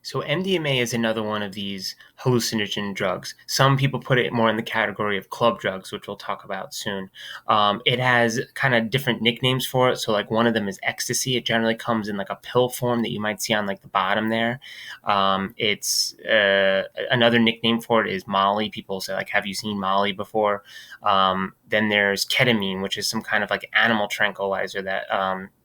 So MDMA is another one of these hallucinogen drugs. Some people put it more in the category of club drugs, which we'll talk about soon. It has kind of different nicknames for it. So like one of them is ecstasy. It generally comes in like a pill form that you might see on like the bottom there. It's another nickname for it is Molly. People say like, "Have you seen Molly before?" Then there's ketamine, which is some kind of like animal tranquilizer that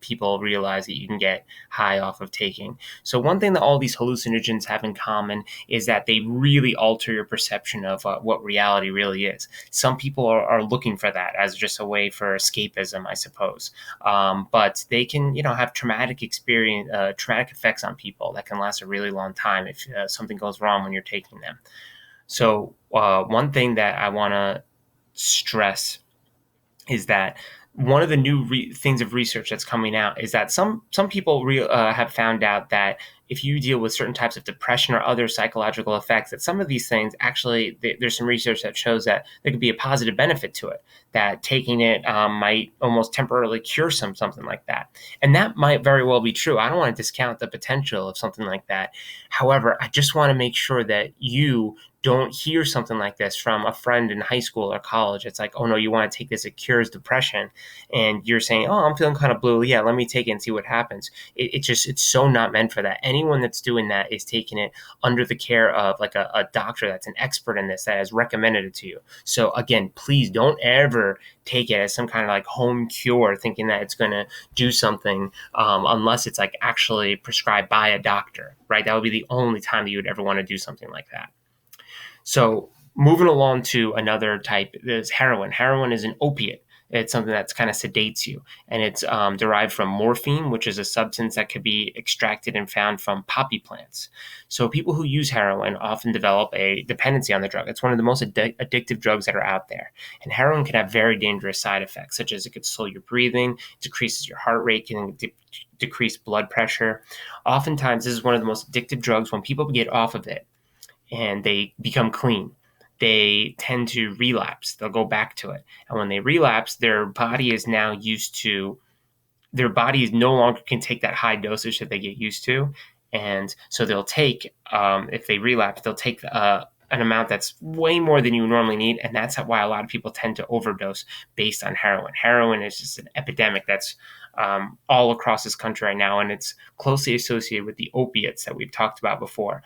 people realize that you can get high off of taking. So one thing that all these hallucinogens have in common is that they really alter your perception of what reality really is. Some people are looking for that as just a way for escapism, I suppose. But they can, have traumatic effects on people that can last a really long time if something goes wrong when you're taking them. So one thing that I want to stress is that one of the new things of research that's coming out is that some people have found out that if you deal with certain types of depression or other psychological effects, that some of these things actually there's some research that shows that there could be a positive benefit to it. That taking it might almost temporarily cure something like that, and that might very well be true. I don't want to discount the potential of something like that. However, I just want to make sure that you don't hear something like this from a friend in high school or college. It's like, oh no, you want to take this, it cures depression. And you're saying, oh, I'm feeling kind of blue. Yeah, let me take it and see what happens. It's so not meant for that. Anyone that's doing that is taking it under the care of like a doctor that's an expert in this that has recommended it to you. So again, please don't ever take it as some kind of like home cure thinking that it's going to do something unless it's like actually prescribed by a doctor, right? That would be the only time that you would ever want to do something like that. So moving along to another type is heroin. Heroin is an opiate. It's something that's kind of sedates you, and it's derived from morphine, which is a substance that could be extracted and found from poppy plants. So people who use heroin often develop a dependency on the drug. It's one of the most addictive drugs that are out there, and heroin can have very dangerous side effects, such as it could slow your breathing, decreases your heart rate, can decrease blood pressure. Oftentimes, this is one of the most addictive drugs. When people get off of it and they become clean, they tend to relapse. They'll go back to it. And when they relapse, their body is no longer can take that high dosage that they get used to. And so they'll take, if they relapse, they'll take an amount that's way more than you normally need. And that's why a lot of people tend to overdose based on heroin. Heroin is just an epidemic that's all across this country right now, and it's closely associated with the opiates that we've talked about before.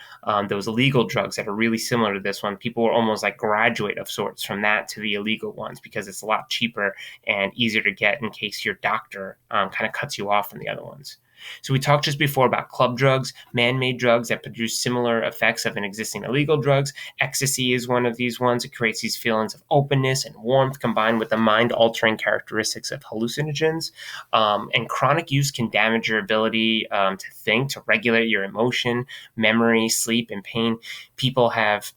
Those illegal drugs that are really similar to this one, people will almost like graduate of sorts from that to the illegal ones because it's a lot cheaper and easier to get in case your doctor kind of cuts you off from the other ones. So we talked just before about club drugs, man-made drugs that produce similar effects of an existing illegal drugs. Ecstasy is one of these ones. It creates these feelings of openness and warmth combined with the mind-altering characteristics of hallucinogens. And chronic use can damage your ability to think, to regulate your emotion, memory, sleep, and pain. People have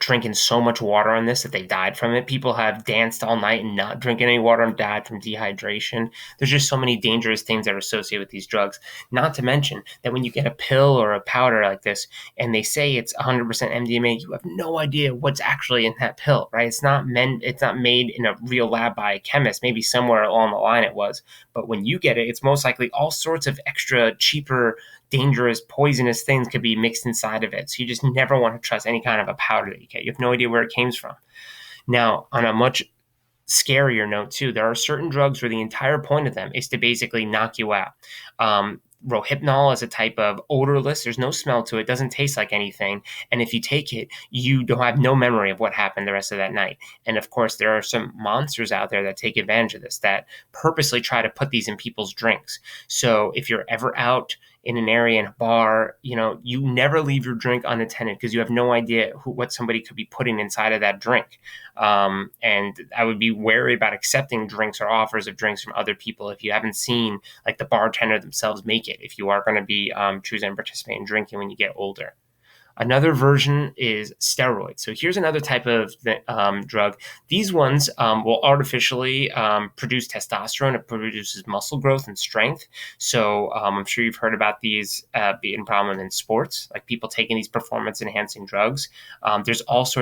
drinking so much water on this that they died from it. People have danced all night and not drinking any water and died from dehydration. There's just so many dangerous things that are associated with these drugs. Not to mention that when you get a pill or a powder like this and they say it's 100% MDMA, you have no idea what's actually in that pill, right? It's not made in a real lab by a chemist. Maybe somewhere along the line it was. But when you get it, it's most likely all sorts of extra cheaper dangerous, poisonous things could be mixed inside of it. So you just never want to trust any kind of a powder that you get. You have no idea where it came from. Now, on a much scarier note, too, there are certain drugs where the entire point of them is to basically knock you out. Rohypnol is a type of odorless. There's no smell to it. It doesn't taste like anything. And if you take it, you don't have no memory of what happened the rest of that night. And of course, there are some monsters out there that take advantage of this, that purposely try to put these in people's drinks. So if you're ever out in an area in a bar, you never leave your drink unattended because you have no idea what somebody could be putting inside of that drink. And I would be wary about accepting drinks or offers of drinks from other people if you haven't seen like the bartender themselves make it, if you are going to be choosing to participate in drinking when you get older. Another version is steroids. So here's another type of drug. These ones will artificially produce testosterone. It produces muscle growth and strength. So I'm sure you've heard about these being prominent in sports, like people taking these performance-enhancing drugs. There's also